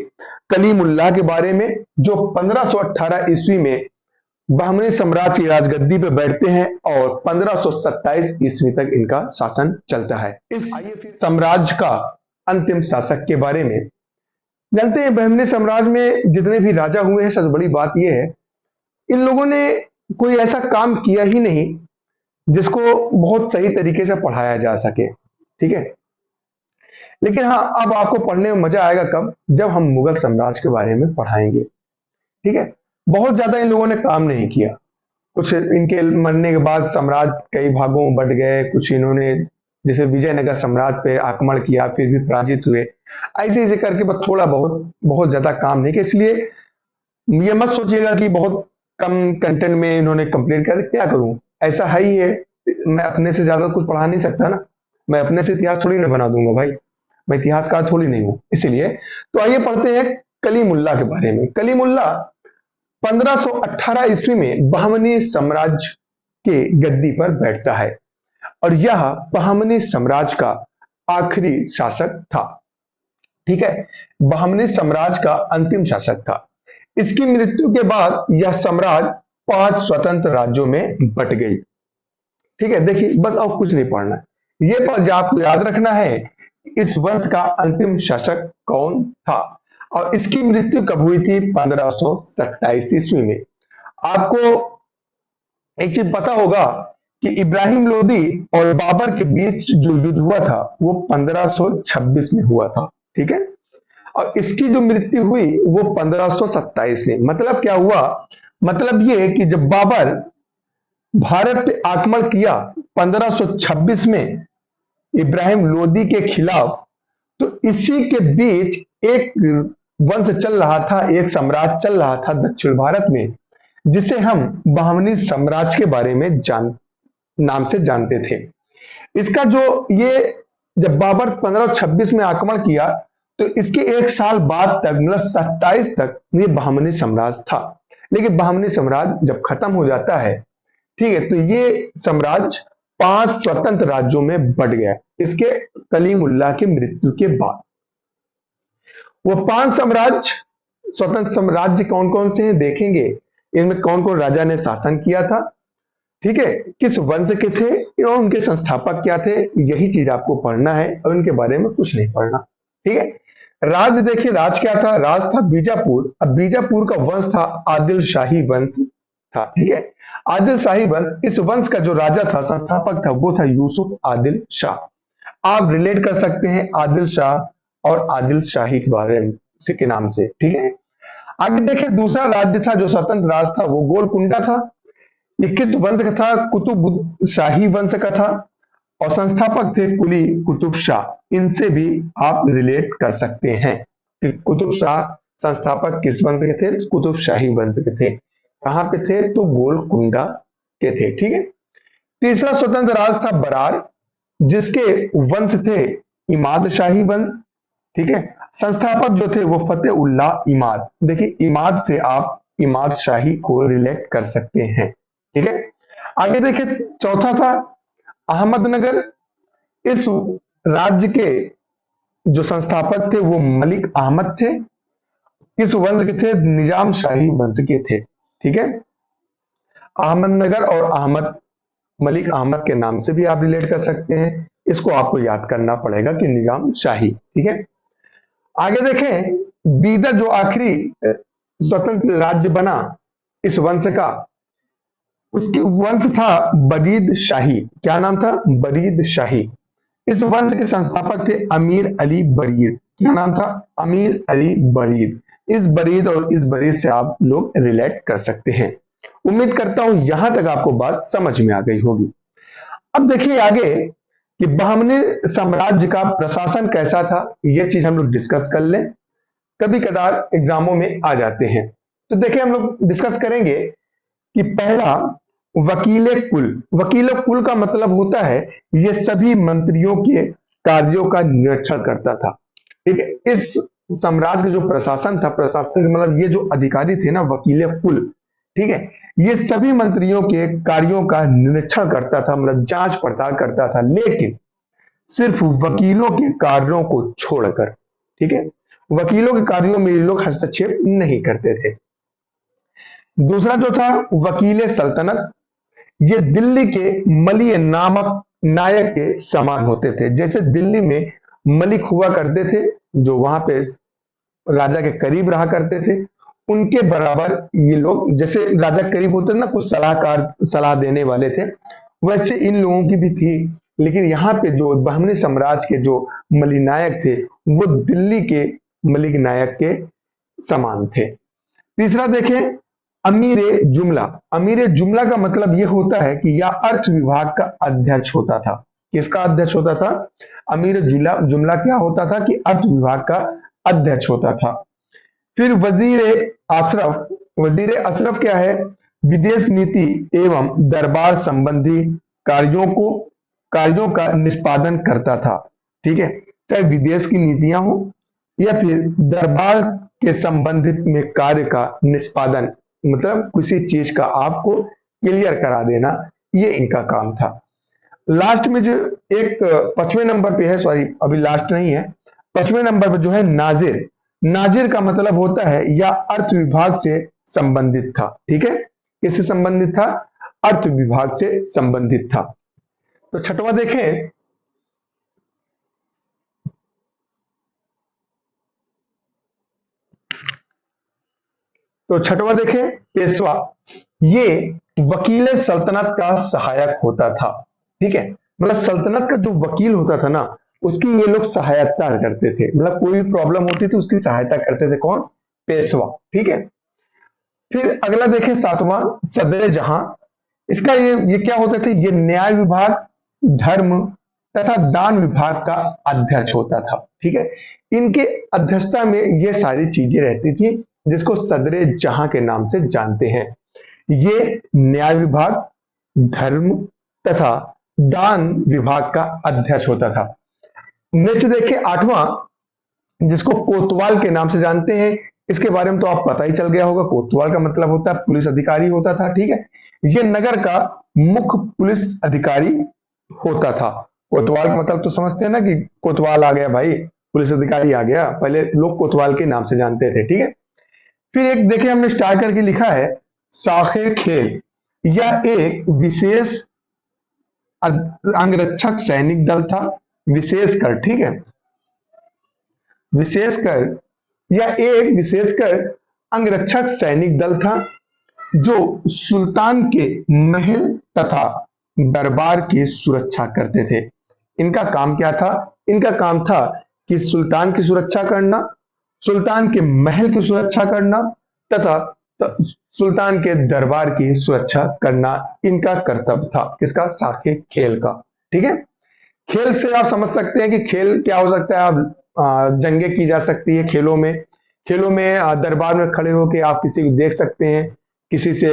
कलीमुल्लाह के बारे में, जो 1518 ईस्वी में बहमनी साम्राज्य की राजगद्दी पर बैठते हैं और 1527 ईस्वी तक इनका शासन चलता है। इस साम्राज्य का अंतिम शासक के बारे में जानते हैं। बहमनी साम्राज्य में जितने भी राजा हुए हैं, सबसे बड़ी बात यह है इन लोगों ने कोई ऐसा काम किया ही नहीं जिसको बहुत सही तरीके से पढ़ाया जा सके। ठीक है, लेकिन हाँ अब आपको पढ़ने में मजा आएगा कब? जब हम मुगल साम्राज्य के बारे में पढ़ाएंगे। ठीक है, बहुत ज्यादा इन लोगों ने काम नहीं किया। कुछ इनके मरने के बाद साम्राज्य कई भागों में बंट गए, कुछ इन्होंने जैसे विजयनगर साम्राज्य पे आक्रमण किया फिर भी पराजित हुए, ऐसे ऐसे करके बस थोड़ा बहुत ज्यादा काम नहीं किया। इसलिए ये मत सोचिएगा कि बहुत कम कंटेंट में इन्होंने कंप्लीट कर, क्या करूं, ऐसा है ही है। मैं अपने से ज्यादा कुछ पढ़ा नहीं सकता ना, मैं अपने से इतिहास थोड़ी ना बना दूंगा भाई, मैं इतिहासकार थोड़ी नहीं हूं। इसलिए तो आइए पढ़ते हैं कलीमुल्लाह के बारे में। कलीमुल्लाह 1518 ईस्वी में बहमनी साम्राज्य के गद्दी पर बैठता है और यह बहमनी साम्राज्य का आखिरी शासक था। ठीक है, बहमनी साम्राज्य का अंतिम शासक था। इसकी मृत्यु के बाद यह साम्राज्य 5 स्वतंत्र राज्यों में बट गई। ठीक है, देखिए बस और कुछ नहीं पढ़ना है, ये पर आपको याद रखना है इस वंश का अंतिम शासक कौन था और इसकी मृत्यु कब हुई थी? 1527 ईस्वी में। आपको एक चीज पता होगा कि इब्राहिम लोदी और बाबर के बीच जो युद्ध हुआ था वो 1526 में हुआ था, ठीक है। और इसकी जो मृत्यु हुई वो 1527 में। मतलब क्या हुआ? मतलब ये कि जब बाबर भारत पे आक्रमण किया 1526 में इब्राहिम लोदी के खिलाफ, तो इसी के बीच एक वंश चल रहा था, एक साम्राज्य चल रहा था दक्षिण भारत में, जिसे हम बहमनी साम्राज्य के बारे में नाम से जानते थे। इसका जो ये जब बाबर 1526 में आक्रमण किया तो इसके एक साल बाद तक मतलब 27 तक ये बहमनी साम्राज्य था। लेकिन बहमनी साम्राज्य जब खत्म हो जाता है, ठीक है, तो ये साम्राज्य 5 स्वतंत्र राज्यों में बंट गया इसके कलीमुल्लाह की मृत्यु के बाद। वो 5 साम्राज्य स्वतंत्र साम्राज्य कौन कौन से हैं देखेंगे, इनमें कौन कौन राजा ने शासन किया था, ठीक है, किस वंश के थे और उनके संस्थापक क्या थे, यही चीज आपको पढ़ना है और इनके बारे में कुछ नहीं पढ़ना, ठीक है। राज देखिए, राज क्या था? राज था बीजापुर। अब बीजापुर का वंश था आदिल शाही वंश था, ठीक है। आदिल शाही वंश, इस वंश का जो राजा था, संस्थापक था, वो था यूसुफ आदिल शाह। आप रिलेट कर सकते हैं आदिल शाह और आदिल शाही के बारे में के नाम से, ठीक है। आगे देखिए, दूसरा राज्य था जो स्वतंत्र राज था वो गोलकुंडा था। ये किस वंश का था? कुतुब शाही वंश का था और संस्थापक थे कुली कुतुब शाह। इनसे भी आप रिलेट कर सकते हैं कि कुतुब शाह संस्थापक किस वंश के थे? कुतुब शाही वंश के थे। कहां पे थे? तो गोलकुंडा के थे, ठीक है। तीसरा स्वतंत्र राज था बरार, जिसके वंश थे इमाद शाही वंश, ठीक है। संस्थापक जो थे वो फतेह उल्लाह इमाद। देखिए, इमाद से आप इमाद शाही को रिलेट कर सकते हैं, ठीक है। आगे देखिए, चौथा था अहमदनगर। इस राज्य के जो संस्थापक थे वो मलिक अहमद थे। किस वंश के थे? निजाम शाही वंश के थे, ठीक है। अहमदनगर और अहमद, मलिक अहमद के नाम से भी आप रिलेट कर सकते हैं। इसको आपको याद करना पड़ेगा कि निजाम शाही, ठीक है। आगे देखें, बीदर जो आखिरी स्वतंत्र राज्य बना इस वंश का, उसके वंश था बरीद शाही। क्या नाम था? बरीद शाही। इस वंश के संस्थापक थे अमीर अली बरीद। क्या नाम था? अमीर अली बरीद। इस बरीद और इस बरीद से आप लोग रिलेट कर सकते हैं। उम्मीद करता हूं यहां तक आपको बात समझ में आ गई होगी। अब देखिए आगे कि बहमनी साम्राज्य का प्रशासन कैसा था, यह चीज हम लोग डिस्कस कर लें। कभी कदार एग्जामों में आ जाते हैं, तो देखिए हम लोग डिस्कस करेंगे कि पहला, वकील कुल। वकील कुल का मतलब होता है ये सभी मंत्रियों के कार्यों का निरीक्षण करता था, ठीक है। इस साम्राज्य का जो प्रशासन था, प्रशासन मतलब ये जो अधिकारी थे ना, वकील कुल, ठीक है, ये सभी मंत्रियों के कार्यों का निरीक्षण करता था, मतलब जांच पड़ताल करता था, लेकिन सिर्फ वकीलों के कार्यों को छोड़कर, ठीक है। वकीलों के कार्यों में ये लोग हस्तक्षेप नहीं करते थे। दूसरा जो था वकील सल्तनत, ये दिल्ली के मलिय नामक नायक के समान होते थे। जैसे दिल्ली में मलिक हुआ करते थे जो वहां पे राजा के करीब रहा करते थे, उनके बराबर ये लोग, जैसे राजा के करीब होते ना, कुछ सलाहकार सलाह देने वाले थे, वैसे इन लोगों की भी थी। लेकिन यहाँ पे जो बहमनी साम्राज्य के जो मलिक नायक थे वो दिल्ली के मलिक नायक के समान थे। तीसरा देखें, अमीर जुमला। अमीर जुमला का मतलब यह होता है कि यह अर्थ विभाग का अध्यक्ष होता था। किसका अध्यक्ष होता था? अमीर जुमला क्या होता था कि अर्थ विभाग का अध्यक्ष होता था। फिर वजीर अशरफ। वजीर अशरफ क्या है? विदेश नीति एवं दरबार संबंधी कार्यों का निष्पादन करता था, ठीक है। चाहे विदेश की नीतियां हो या फिर दरबार के संबंधित में कार्य का निष्पादन, मतलब किसी चीज का आपको क्लियर करा देना, ये इनका काम था। लास्ट में जो एक 5वें नंबर पे है, सॉरी अभी लास्ट नहीं है, 5वें नंबर पे जो है नाजिर। नाजिर का मतलब होता है या अर्थ विभाग से संबंधित था, ठीक है। किससे संबंधित था? अर्थ विभाग से संबंधित था। तो छठवां देखें तो छठवां देखें, पेशवा, ये वकील सल्तनत का सहायक होता था। ठीक है, मतलब सल्तनत का जो वकील होता था ना, उसकी ये लोग सहायता करते थे, मतलब कोई प्रॉब्लम होती थी उसकी सहायता करते थे। कौन? पेशवा। ठीक है, फिर अगला देखें सातवां, सदर जहां, इसका ये क्या होते थे? ये न्याय विभाग, धर्म तथा दान विभाग का अध्यक्ष होता था। ठीक है, इनके अध्यक्षता में ये सारी चीजें रहती थी, जिसको सदरे जहां के नाम से जानते हैं। ये न्याय विभाग, धर्म तथा दान विभाग का अध्यक्ष होता था। नेक्स्ट देखिए आठवां, जिसको कोतवाल के नाम से जानते हैं। इसके बारे में तो आप पता ही चल गया होगा, कोतवाल का मतलब होता है पुलिस अधिकारी होता था। ठीक है, ये नगर का मुख्य पुलिस अधिकारी होता था। कोतवाल का मतलब तो समझते हैं ना कि कोतवाल आ गया भाई, पुलिस अधिकारी आ गया, पहले लोग कोतवाल के नाम से जानते थे। ठीक है, फिर एक देखिए हमने स्टार करके लिखा है साखे खेल, यह एक विशेष अंगरक्षक सैनिक दल था। विशेषकर, ठीक है, विशेषकर यह एक विशेषकर अंगरक्षक सैनिक दल था, जो सुल्तान के महल तथा दरबार की सुरक्षा करते थे। इनका काम क्या था? इनका काम था कि सुल्तान की सुरक्षा करना, सुल्तान के महल की सुरक्षा करना तथा सुल्तान के दरबार की सुरक्षा करना इनका कर्तव्य था। किसका? साके खेल का। ठीक है, खेल से आप समझ सकते हैं कि खेल क्या हो सकता है। आप जंगे की जा सकती है खेलों में, खेलों में दरबार में खड़े होकर आप किसी को देख सकते हैं, किसी से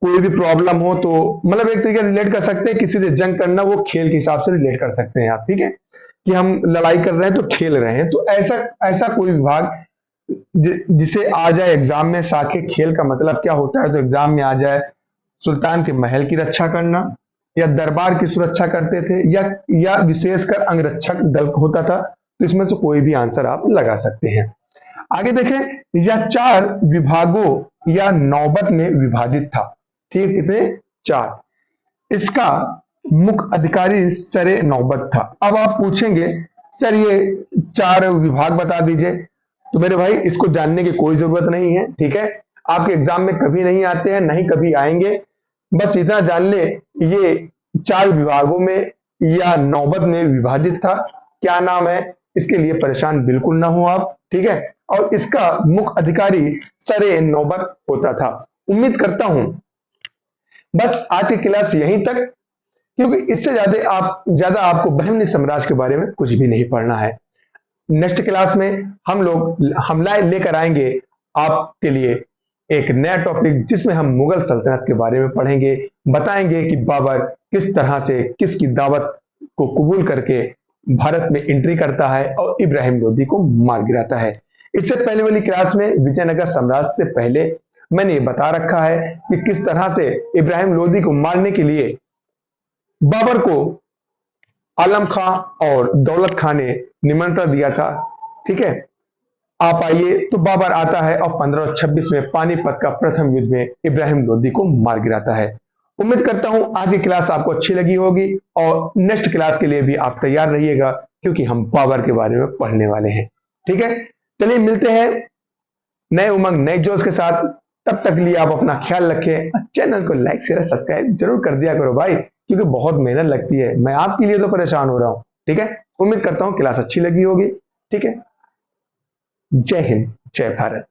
कोई भी प्रॉब्लम हो तो मतलब एक तरीके रिलेट कर सकते हैं, किसी से जंग करना वो खेल के हिसाब से रिलेट कर सकते हैं आप। ठीक है, कि हम लड़ाई कर रहे हैं तो खेल रहे हैं, तो ऐसा ऐसा कोई विभाग जिसे आ जाए एग्जाम में, साके खेल का मतलब क्या होता है, तो एग्जाम में आ जाए सुल्तान के महल की रक्षा करना या दरबार की सुरक्षा करते थे, या विशेषकर अंगरक्षक दल होता था। तो इसमें से कोई भी आंसर आप लगा सकते हैं। आगे देखें, यह 4 विभागों या नौबत में विभाजित था। ठीक है, कितने? 4। इसका मुख्य अधिकारी सरे नौबत था। अब आप पूछेंगे सर ये 4 विभाग बता दीजिए, तो मेरे भाई इसको जानने की कोई जरूरत नहीं है। ठीक है, आपके एग्जाम में कभी नहीं आते हैं, नहीं कभी आएंगे, बस इतना जान ले ये 4 विभागों में या नौबत में विभाजित था। क्या नाम है? इसके लिए परेशान बिल्कुल ना हो आप। ठीक है, और इसका मुख्य अधिकारी सरे नौबत होता था। उम्मीद करता हूं बस आज की क्लास यहीं तक, क्योंकि इससे ज्यादा आपको बहमनी साम्राज्य के बारे में कुछ भी नहीं पढ़ना है। नेक्स्ट क्लास में हम लोग हमला लेकर आएंगे आपके लिए एक नया टॉपिक, जिसमें हम मुगल सल्तनत के बारे में पढ़ेंगे, बताएंगे कि बाबर किस तरह से किसकी दावत को कबूल करके भारत में एंट्री करता है और इब्राहिम लोदी को मार गिराता है। इससे पहले वाली क्लास में विजयनगर साम्राज्य से पहले मैंने ये बता रखा है कि किस तरह से इब्राहिम लोदी को मारने के लिए बाबर को आलम खां और दौलत खां ने निमंत्रण दिया था। ठीक है, आप आइए, तो बाबर आता है और 1526 में पानीपत का प्रथम युद्ध में इब्राहिम लोदी को मार गिराता है। उम्मीद करता हूं आज की क्लास आपको अच्छी लगी होगी और नेक्स्ट क्लास के लिए भी आप तैयार रहिएगा, क्योंकि हम बाबर के बारे में पढ़ने वाले हैं। ठीक है, चलिए मिलते हैं नए उमंग नए जोश के साथ। तब तक लिए आप अपना ख्याल रखें, चैनल को लाइक शेयर सब्सक्राइब जरूर कर दिया करो भाई, क्योंकि बहुत मेहनत लगती है, मैं आपके लिए तो परेशान हो रहा हूं। ठीक है, उम्मीद करता हूं क्लास अच्छी लगी होगी। ठीक है, जय हिंद, जय भारत।